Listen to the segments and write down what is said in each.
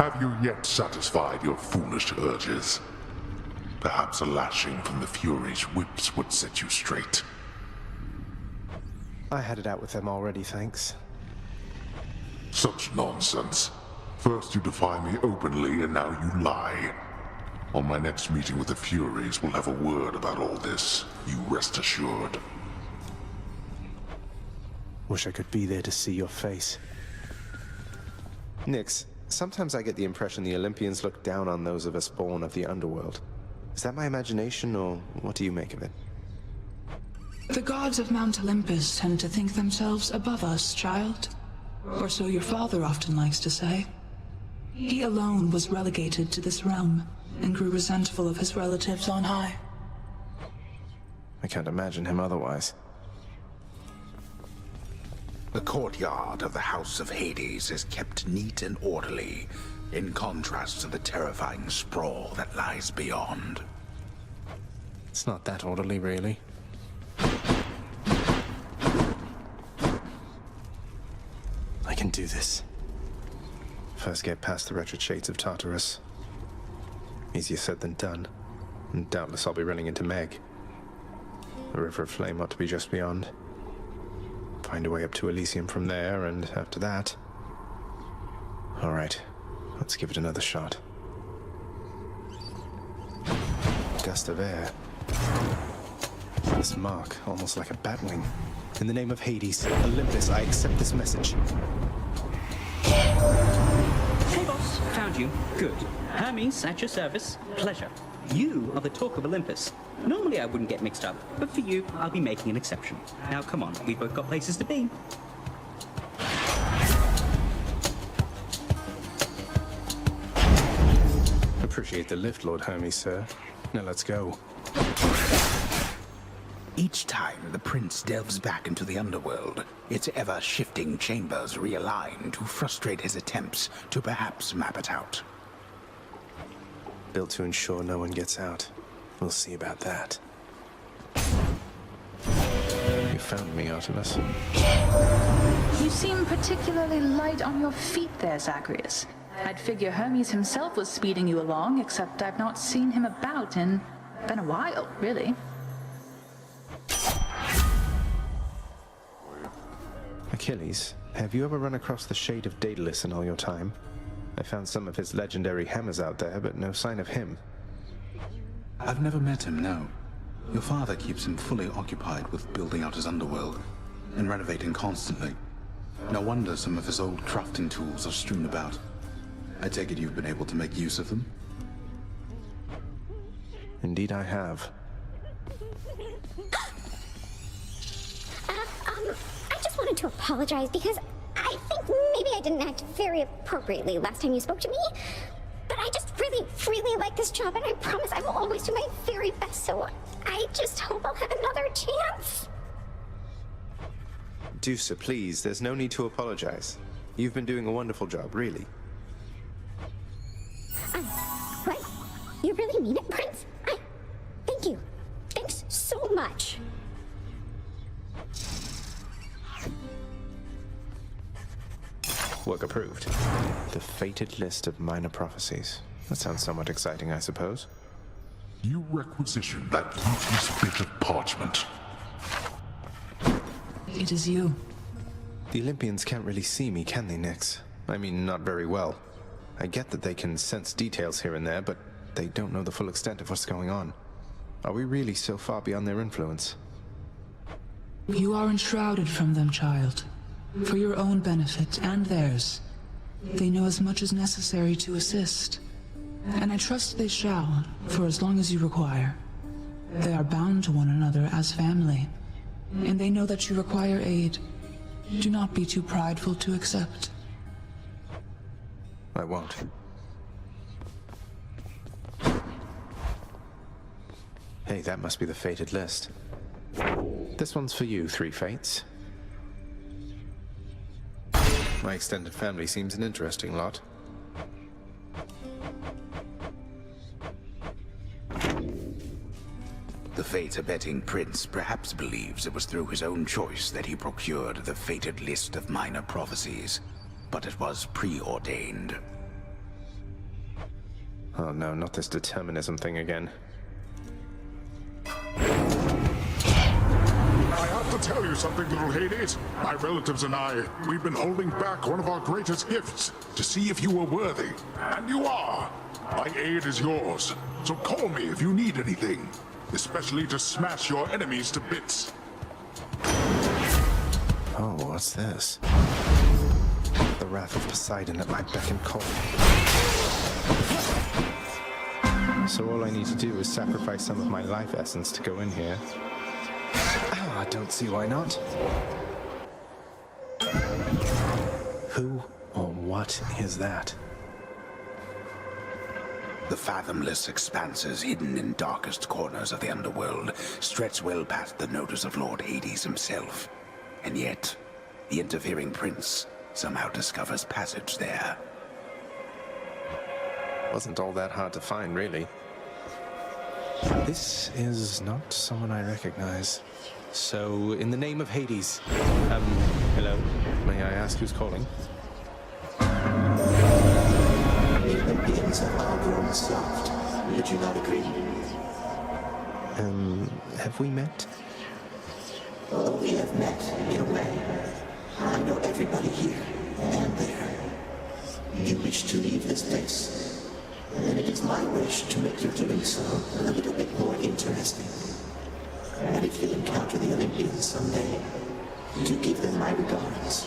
Have you yet satisfied your foolish urges? Perhaps a lashing from the Fury's whips would set you straight. I had it out with them already, thanks. Such nonsense. First you defy me openly, and now you lie. On my next meeting with the Furies, we'll have a word about all this. You rest assured. Wish I could be there to see your face. Nyx, sometimes I get the impression the Olympians look down on those of us born of the underworld. Is that my imagination, or what do you make of it? The gods of Mount Olympus tend to think themselves above us, child. Or so your father often likes to say. He alone was relegated to this realm, and grew resentful of his relatives on high. I can't imagine him otherwise. The courtyard of the House of Hades is kept neat and orderly, in contrast to the terrifying sprawl that lies beyond. It's not that orderly, really. I can do this. First get past the wretched shades of Tartarus. Easier said than done, and doubtless I'll be running into Meg. The River of Flame ought to be just beyond. Find a way up to Elysium from there, and after that... Alright, let's give it another shot. Gust of air. This mark, almost like a batwing. In the name of Hades, Olympus, I accept this message. Hey boss, found you. Good. Hermes, at your service. Pleasure. You are the talk of Olympus. Normally I wouldn't get mixed up, but for you, I'll be making an exception. Now come on, we've both got places to be. Appreciate the lift, Lord Hermes, sir. Now let's go. Each time the prince delves back into the underworld, its ever-shifting chambers realign to frustrate his attempts to perhaps map it out. Built to ensure no one gets out. We'll see about that. You found me, Artemis. You seem particularly light on your feet there, Zagreus. I'd figure Hermes himself was speeding you along, except I've not seen him about in... been a while, really. Achilles, have you ever run across the shade of Daedalus in all your time? I found some of his legendary hammers out there, but no sign of him. I've never met him, no. Your father keeps him fully occupied with building out his underworld and renovating constantly. No wonder some of his old crafting tools are strewn about. I take it you've been able to make use of them? Indeed I have. I just wanted to apologize because I think maybe I didn't act very appropriately last time you spoke to me. But I just really like this job, and I promise I will always do my very best, so I just hope I'll have another chance. Deuce, please, there's no need to apologize. You've been doing a wonderful job, really. What? You really mean it, Prince? Thank you. Thanks so much. Work approved. The fated list of minor prophecies. That sounds somewhat exciting, I suppose. You requisition that useless bit of parchment. It is you. The Olympians can't really see me, can they, Nyx? I mean, not very well. I get that they can sense details here and there, but they don't know the full extent of what's going on. Are we really so far beyond their influence? You are enshrouded from them, child. For your own benefit and theirs. They know as much as necessary to assist. And I trust they shall, for as long as you require. They are bound to one another as family. And they know that you require aid. Do not be too prideful to accept. I won't. Hey, that must be the fated list. This one's for you, Three Fates. My extended family seems an interesting lot. The fate-abetting prince perhaps believes it was through his own choice that he procured the fated list of minor prophecies, but it was preordained. Oh no, not this determinism thing again. I have to tell you something, little Hades. My relatives and I, we've been holding back one of our greatest gifts to see if you were worthy. And you are. My aid is yours. So call me if you need anything, especially to smash your enemies to bits. Oh, what's this? The wrath of Poseidon at my beck and call. So all I need to do is sacrifice some of my life essence to go in here. Oh, I don't see why not. Who or what is that? The fathomless expanses hidden in darkest corners of the underworld stretch well past the notice of Lord Hades himself. And yet, the interfering prince somehow discovers passage there. Wasn't all that hard to find, really. This is not someone I recognize. So, in the name of Hades, hello? May I ask who's calling? The beings have all grown soft. Would you not agree? Have we met? Although we have met, in a way, I know everybody here and there. You wish to leave this place, and it is my wish to make your doing so a little bit more interesting. And if you encounter the Olympians someday, do give them my regards.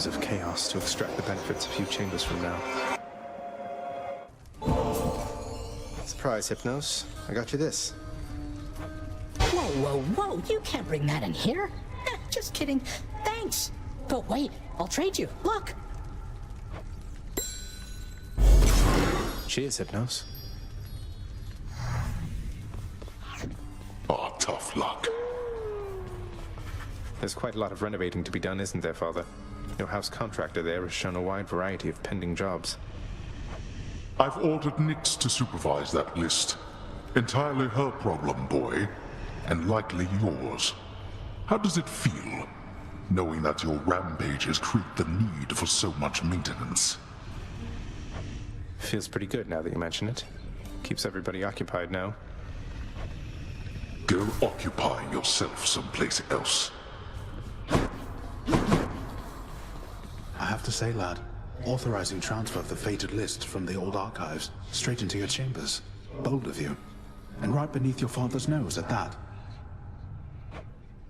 Of chaos to extract the benefits a few chambers from now. Surprise, Hypnos. I got you this. Whoa, whoa, whoa. You can't bring that in here. Just kidding. Thanks. But wait, I'll trade you. Look. Cheers, Hypnos. Oh, tough luck. There's quite a lot of renovating to be done, isn't there, Father? Your house contractor there has shown a wide variety of pending jobs. I've ordered Nyx to supervise that list. Entirely her problem, boy, and likely yours. How does it feel, knowing that your rampages create the need for so much maintenance? Feels pretty good now that you mention it. Keeps everybody occupied now. Go occupy yourself someplace else. I have to say, lad, authorizing transfer of the fated list from the old archives straight into your chambers. Bold of you. And right beneath your father's nose at that.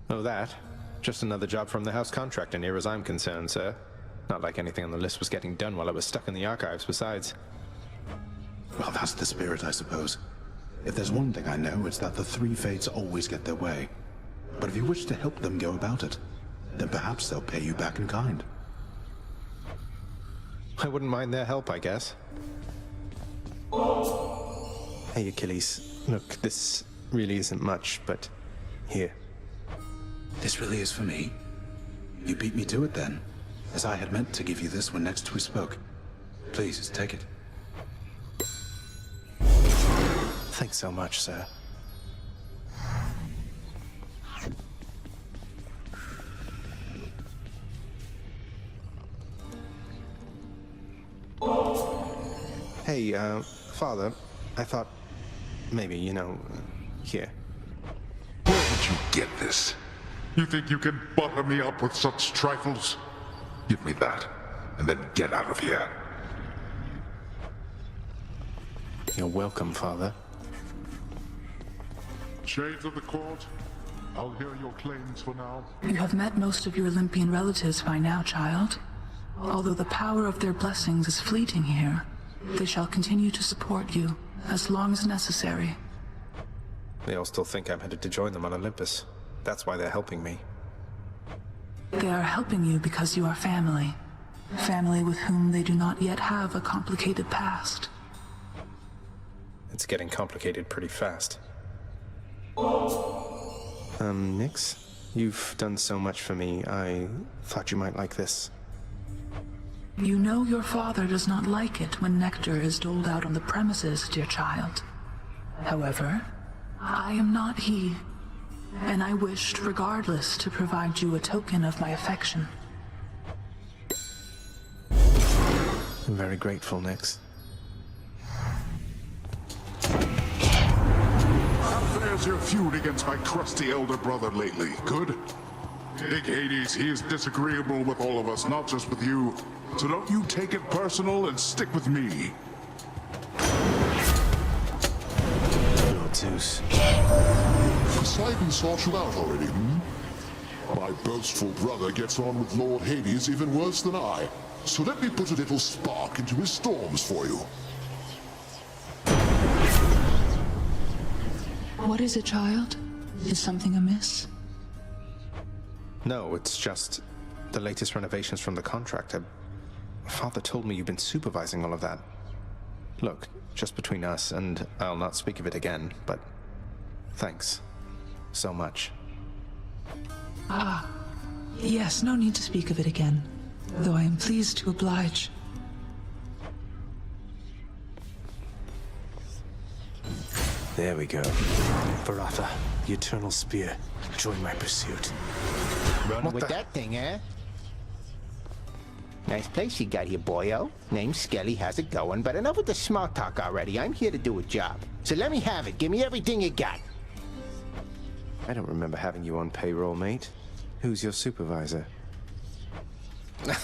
Oh, that? Just another job from the house contractor near as I'm concerned, sir. Not like anything on the list was getting done while I was stuck in the archives, besides. Well, that's the spirit, I suppose. If there's one thing I know, it's that the three fates always get their way. But if you wish to help them go about it, then perhaps they'll pay you back in kind. I wouldn't mind their help, I guess. Hey, Achilles. Look, this really isn't much, but here. This really is for me? You beat me to it then, as I had meant to give you this when next we spoke. Please, take it. Thanks so much, sir. Hey, Father, I thought maybe, here. Where did you get this? You think you can butter me up with such trifles? Give me that, and then get out of here. You're welcome, Father. Shades of the court, I'll hear your claims for now. You have met most of your Olympian relatives by now, child. Although the power of their blessings is fleeting here, they shall continue to support you as long as necessary. They all still think I'm headed to join them on Olympus. That's why they're helping me. They are helping you because you are family. Family with whom they do not yet have a complicated past. It's getting complicated pretty fast. Nyx, you've done so much for me. I thought you might like this. You know your father does not like it when nectar is doled out on the premises, dear child. However, I am not he, and I wished, regardless, to provide you a token of my affection. I'm very grateful, Nix. How fares your feud against my crusty elder brother lately? Good? Big Hades, he is disagreeable with all of us, not just with you. So don't you take it personal and stick with me. Lord Zeus. Poseidon sought you out already, My boastful brother gets on with Lord Hades even worse than I. So let me put a little spark into his storms for you. What is it, child? Is something amiss? No, it's just the latest renovations from the contractor. Father told me you've been supervising all of that. Look, just between us, and I'll not speak of it again, but thanks so much. Ah, yes, no need to speak of it again, though I am pleased to oblige. There we go. Barata, the Eternal Spear. Join my pursuit. Running with that thing, eh? Nice place you got here, boyo. Name's Skelly, how's it going? But enough with the small talk already. I'm here to do a job. So let me have it. Give me everything you got. I don't remember having you on payroll, mate. Who's your supervisor?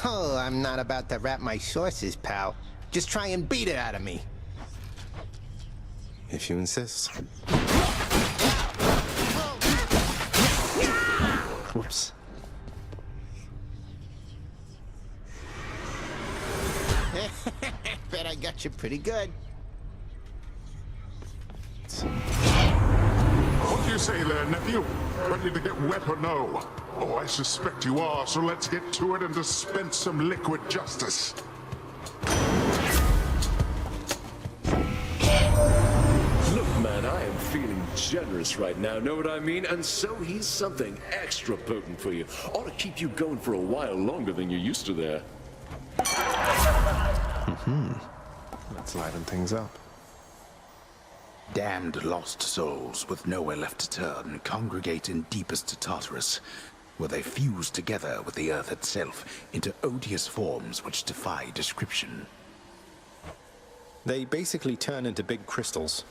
Oh, I'm not about to wrap my sources, pal. Just try and beat it out of me. If you insist. Whoops. Bet I got you pretty good. What do you say there, nephew? Ready to get wet or no? Oh, I suspect you are, so let's get to it and dispense some liquid justice. Look, man, I am feeling generous right now, know what I mean? And so he's something extra potent for you. Ought to keep you going for a while longer than you're used to there. Let's lighten things up. Damned lost souls with nowhere left to turn congregate in deepest Tartarus, where they fuse together with the earth itself into odious forms which defy description. They basically turn into big crystals.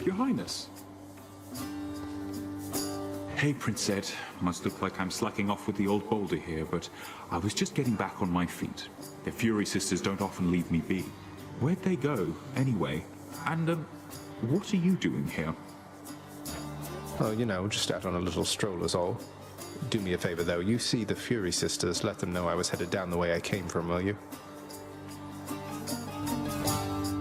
Your Highness. Hey, Prince Ed. Must look like I'm slacking off with the old boulder here, but I was just getting back on my feet. The Fury Sisters don't often leave me be. Where'd they go, anyway? And, what are you doing here? Oh, you know, just out on a little stroll is all. Do me a favor, though. You see the Fury Sisters, let them know I was headed down the way I came from, will you?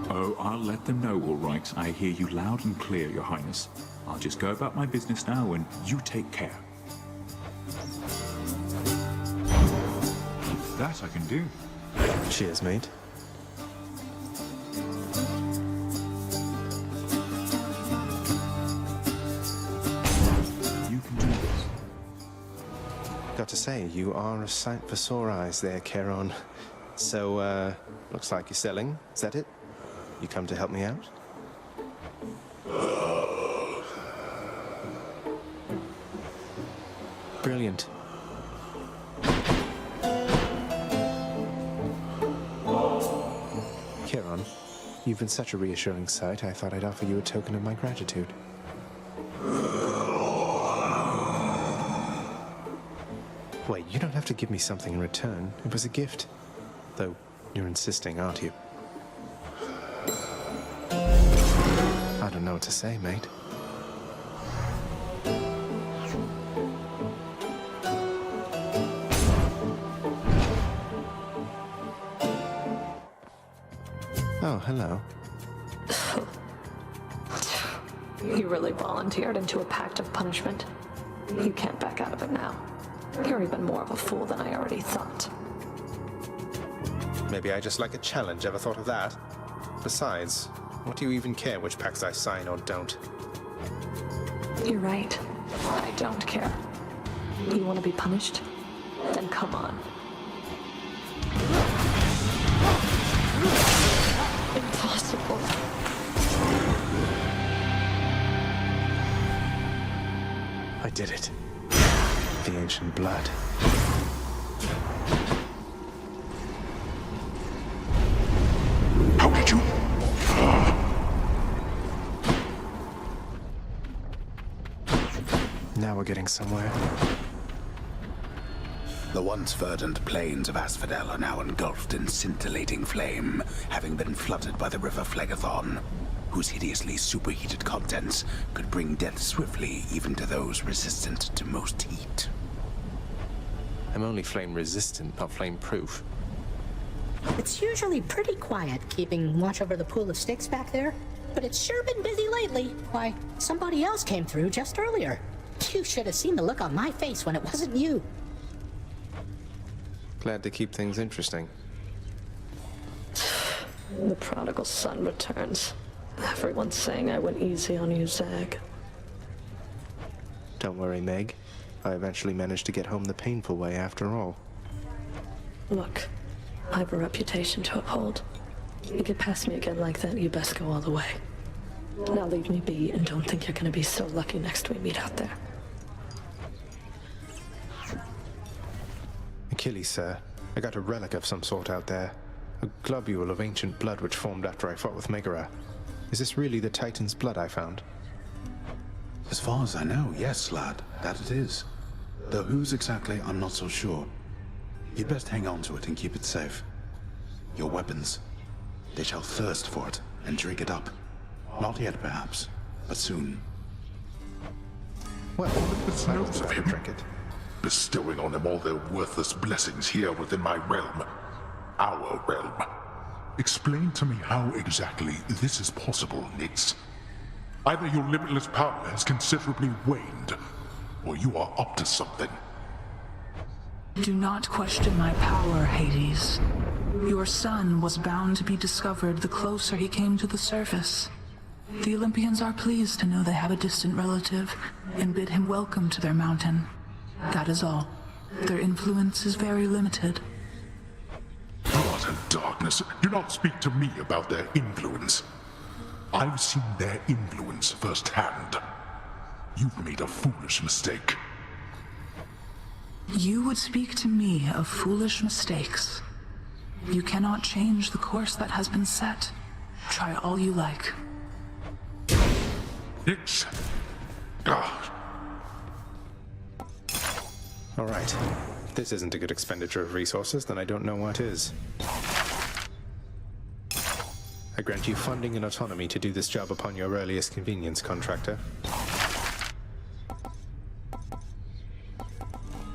Oh, I'll let them know, all right. I hear you loud and clear, Your Highness. I'll just go about my business now, and you take care. That I can do. Cheers, mate. You can do this. Got to say, you are a sight for sore eyes there, Charon. So, looks like you're selling. Is that it? You come to help me out? Brilliant. Charon, you've been such a reassuring sight, I thought I'd offer you a token of my gratitude. Wait, you don't have to give me something in return. It was a gift. Though, you're insisting, aren't you? I don't know what to say, mate. Oh, hello. You really volunteered into a pact of punishment. You can't back out of it now. You're even more of a fool than I already thought. Maybe I just like a challenge, ever thought of that? Besides, what do you even care which pacts I sign or don't? You're right. I don't care. You want to be punished? Then Then come on. Impossible. I did it. The ancient blood. How did you? Now we're getting somewhere. The once verdant plains of Asphodel are now engulfed in scintillating flame, having been flooded by the river Phlegethon, whose hideously superheated contents could bring death swiftly even to those resistant to most heat. I'm only flame resistant, not flame proof. It's usually pretty quiet keeping watch over the pool of sticks back there, but it's sure been busy lately. Why, somebody else came through just earlier. You should have seen the look on my face when it wasn't you. Glad to keep things interesting. The prodigal son returns. Everyone's saying I went easy on you, Zag. Don't worry, Meg. I eventually managed to get home the painful way after all. Look, I have a reputation to uphold. You get past me again like that, you best go all the way. Now leave me be and don't think you're gonna be so lucky next we meet out there. Achilles, sir. I got a relic of some sort out there. A globule of ancient blood which formed after I fought with Megara. Is this really the Titan's blood I found? As far as I know, yes, lad, that it is. Though whose exactly, I'm not so sure. You'd best hang on to it and keep it safe. Your weapons. They shall thirst for it and drink it up. Not yet, perhaps, but soon. Well, It's I no was of about to him. drink it. Bestowing on him all their worthless blessings here within my realm. Our realm. Explain to me how exactly this is possible, Nix. Either your limitless power has considerably waned, or you are up to something. Do not question my power, Hades. Your son was bound to be discovered the closer he came to the surface. The Olympians are pleased to know they have a distant relative and bid him welcome to their mountain. That is all. Their influence is very limited. God and darkness, do not speak to me about their influence. I've seen their influence firsthand. You've made a foolish mistake. You would speak to me of foolish mistakes. You cannot change the course that has been set. Try all you like. Nix. Ah. All right. If this isn't a good expenditure of resources, then I don't know what is. I grant you funding and autonomy to do this job upon your earliest convenience, contractor.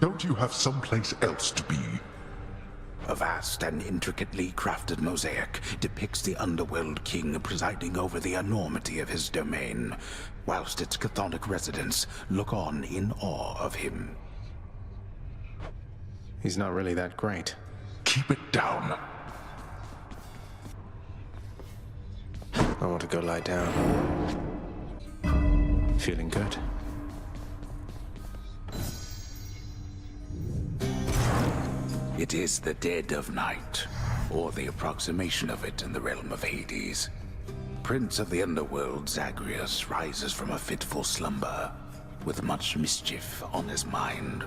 Don't you have someplace else to be? A vast and intricately crafted mosaic depicts the underworld king presiding over the enormity of his domain, whilst its chthonic residents look on in awe of him. He's not really that great. Keep it down. I want to go lie down. Feeling good. It is the dead of night, or the approximation of it in the realm of Hades. Prince of the underworld, Zagreus rises from a fitful slumber, with much mischief on his mind.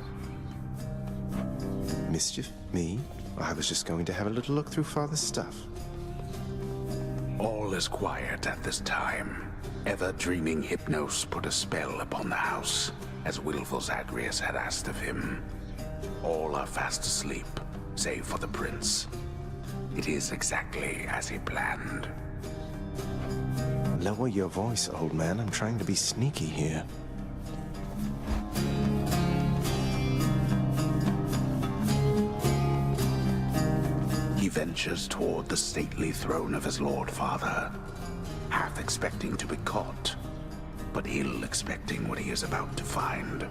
Mischief? Me? I was just going to have a little look through Father's stuff. All is quiet at this time. Ever-dreaming Hypnos put a spell upon the house, as willful Zagreus had asked of him. All are fast asleep, save for the prince. It is exactly as he planned. Lower your voice, old man. I'm trying to be sneaky here. He ventures toward the stately throne of his lord father, half expecting to be caught, but ill expecting what he is about to find.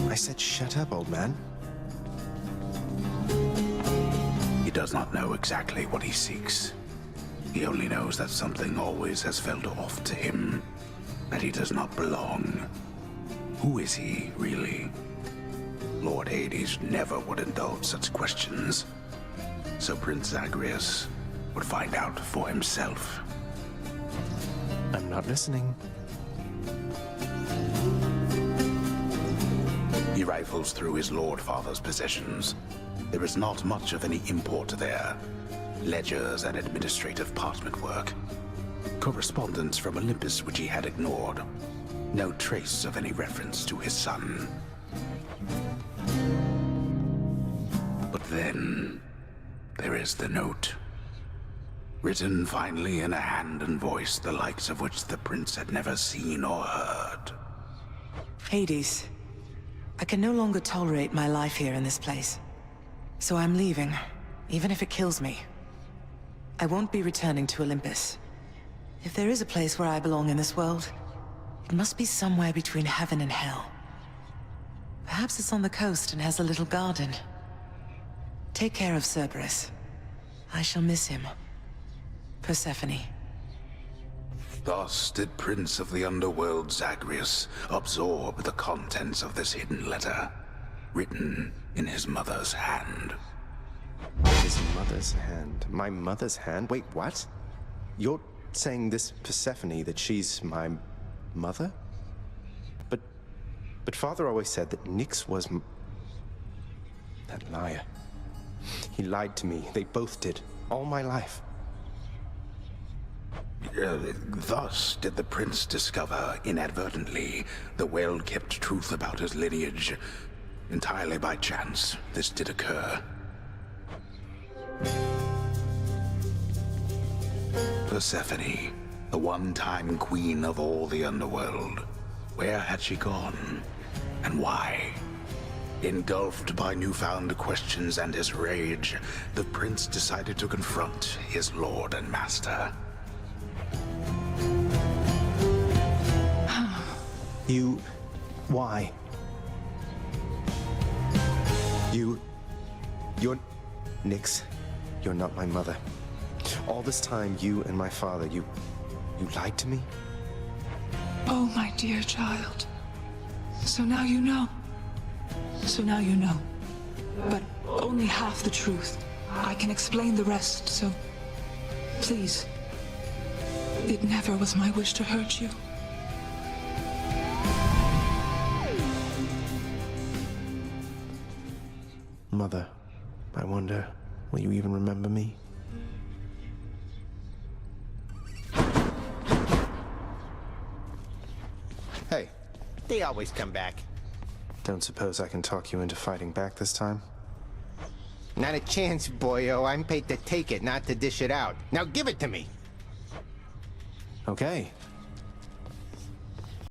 I said shut up, old man. He does not know exactly what he seeks. He only knows that something always has felt off to him, that he does not belong. Who is he, really? Lord Hades never would indulge such questions. So Prince Zagreus would find out for himself. I'm not listening. He rifles through his Lord Father's possessions. There is not much of any import there. Ledgers and administrative parchment work. Correspondence from Olympus which he had ignored. No trace of any reference to his son. But then, there is the note. Written finally in a hand and voice the likes of which the prince had never seen or heard. Hades, I can no longer tolerate my life here in this place. So I'm leaving, even if it kills me. I won't be returning to Olympus. If there is a place where I belong in this world, it must be somewhere between heaven and hell. Perhaps it's on the coast and has a little garden. Take care of Cerberus. I shall miss him. Persephone. Thus did Prince of the Underworld Zagreus absorb the contents of this hidden letter, written in his mother's hand. His mother's hand? My mother's hand? Wait, what? You're saying this Persephone, that she's my mother? But Father always said that Nyx was that liar. He lied to me. They both did. All my life. Thus did the prince discover, inadvertently, the well-kept truth about his lineage. Entirely by chance, this did occur. Persephone, the one-time queen of all the underworld. Where had she gone? And why? Engulfed by newfound questions and his rage, the prince decided to confront his lord and master. You... why? You're... Nyx, you're not my mother. All this time, you and my father, you lied to me? Oh, my dear child. So now you know. So now you know. But only half the truth. I can explain the rest, so... please. It never was my wish to hurt you. Mother, I wonder, will you even remember me? Hey, they always come back. Don't suppose I can talk you into fighting back this time? Not a chance, boyo. I'm paid to take it, not to dish it out. Now give it to me. Okay.